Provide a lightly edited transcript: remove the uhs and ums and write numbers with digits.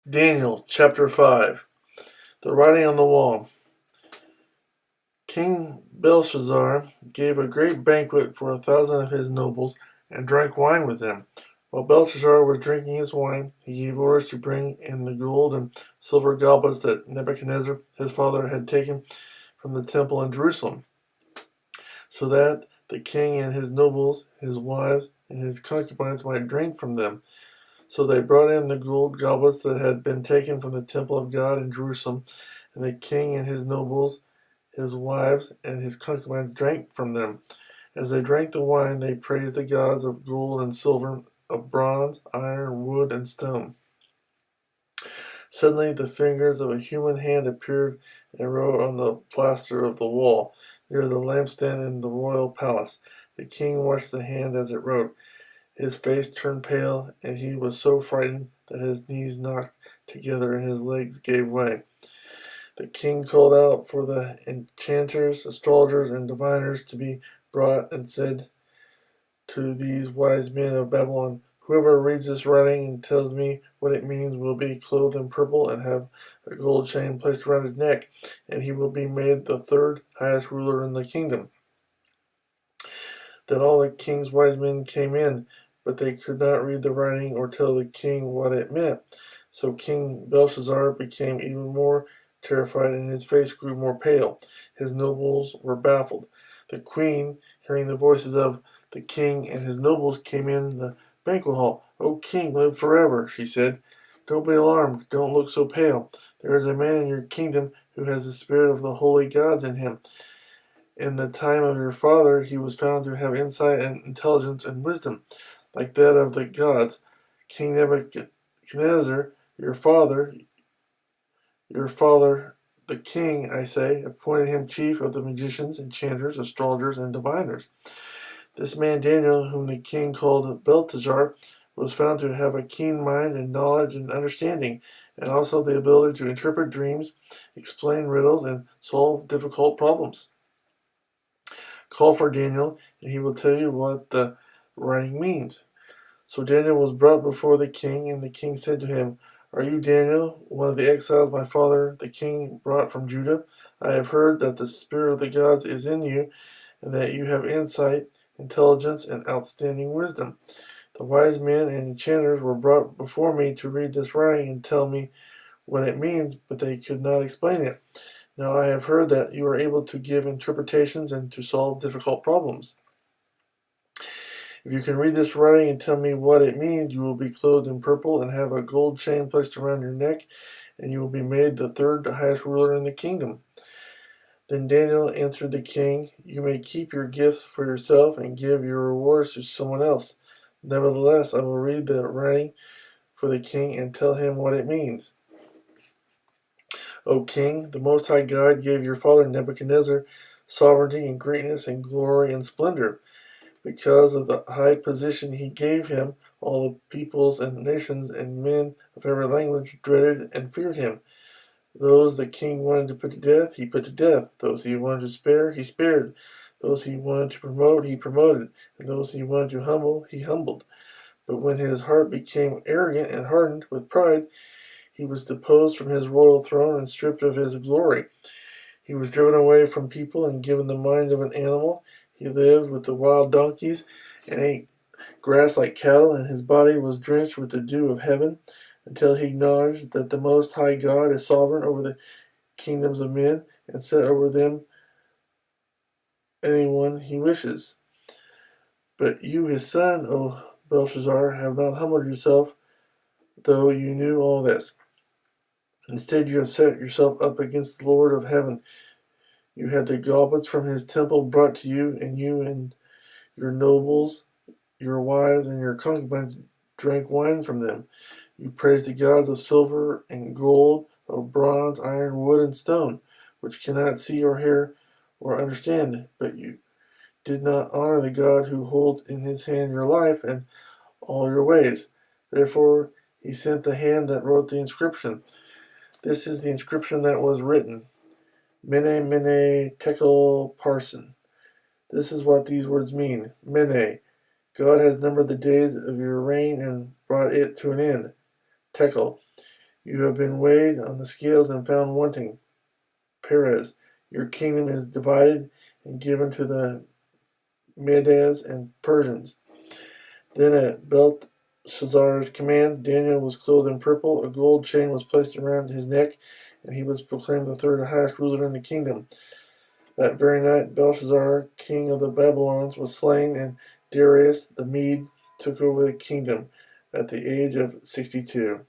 Daniel chapter 5. The writing on the wall. King Belshazzar gave a great banquet for 1,000 of his nobles and drank wine with them. While Belshazzar was drinking his wine, he gave orders to bring in the gold and silver goblets that Nebuchadnezzar, his father, had taken from the temple in Jerusalem, so that the king and his nobles, his wives, and his concubines might drink from them. So they brought in the gold goblets that had been taken from the temple of God in Jerusalem, and the king and his nobles, his wives, and his concubines drank from them. As they drank the wine, they praised the gods of gold and silver, of bronze, iron, wood, and stone. Suddenly the fingers of a human hand appeared and wrote on the plaster of the wall, near the lampstand in the royal palace. The king watched the hand as it wrote. His face turned pale, and he was so frightened that his knees knocked together and his legs gave way. The king called out for the enchanters, astrologers, and diviners to be brought, and said to these wise men of Babylon, "Whoever reads this writing and tells me what it means will be clothed in purple and have a gold chain placed around his neck, and he will be made the third highest ruler in the kingdom." Then all the king's wise men came in, but they could not read the writing or tell the king what it meant. So King Belshazzar became even more terrified, and his face grew more pale. His nobles were baffled. The queen, hearing the voices of the king and his nobles, came in the banquet hall. "O king, live forever," she said. "Don't be alarmed. Don't look so pale. There is a man in your kingdom who has the spirit of the holy gods in him. In the time of your father, he was found to have insight and intelligence and wisdom, like that of the gods. King Nebuchadnezzar, your father, the king, I say, appointed him chief of the magicians, enchanters, astrologers, and diviners. This man Daniel, whom the king called Belteshazzar, was found to have a keen mind and knowledge and understanding, and also the ability to interpret dreams, explain riddles, and solve difficult problems. Call for Daniel, and he will tell you what the writing means." So Daniel was brought before the king, and the king said to him, "Are you Daniel, one of the exiles my father the king brought from Judah? I have heard that the spirit of the gods is in you, and that you have insight, intelligence, and outstanding wisdom. The wise men and enchanters were brought before me to read this writing and tell me what it means, but they could not explain it. Now I have heard that you are able to give interpretations and to solve difficult problems. If you can read this writing and tell me what it means, you will be clothed in purple and have a gold chain placed around your neck, and you will be made the third highest ruler in the kingdom." Then Daniel answered the king, "You may keep your gifts for yourself and give your rewards to someone else. Nevertheless, I will read the writing for the king and tell him what it means. O king, the Most High God gave your father Nebuchadnezzar sovereignty and greatness and glory and splendor. Because of the high position he gave him, all the peoples and nations and men of every language dreaded and feared him. Those the king wanted to put to death, he put to death. Those he wanted to spare, he spared. Those he wanted to promote, he promoted. And those he wanted to humble, he humbled. But when his heart became arrogant and hardened with pride, he was deposed from his royal throne and stripped of his glory. He was driven away from people and given the mind of an animal. He lived with the wild donkeys and ate grass like cattle, and his body was drenched with the dew of heaven, until he acknowledged that the Most High God is sovereign over the kingdoms of men and set over them anyone he wishes. But you, his son, O Belshazzar, have not humbled yourself, though you knew all this. Instead, you have set yourself up against the Lord of heaven. You had the goblets from his temple brought to you, and you and your nobles, your wives, and your concubines drank wine from them. You praised the gods of silver and gold, of bronze, iron, wood, and stone, which cannot see or hear or understand, but you did not honor the God who holds in his hand your life and all your ways. Therefore, he sent the hand that wrote the inscription. This is the inscription that was written: Mene, Mene, Tekel, Parsin. This is what these words mean. Mene, God has numbered the days of your reign and brought it to an end. Tekel, You have been weighed on the scales and found wanting. Peres, your kingdom is divided and given to the Medes and Persians. Then at Belshazzar's command, Daniel was clothed in purple, a gold chain was placed around his neck, and he was proclaimed the third highest ruler in the kingdom. That very night, Belshazzar, king of the Babylons, was slain, and Darius the Mede took over the kingdom at the age of 62.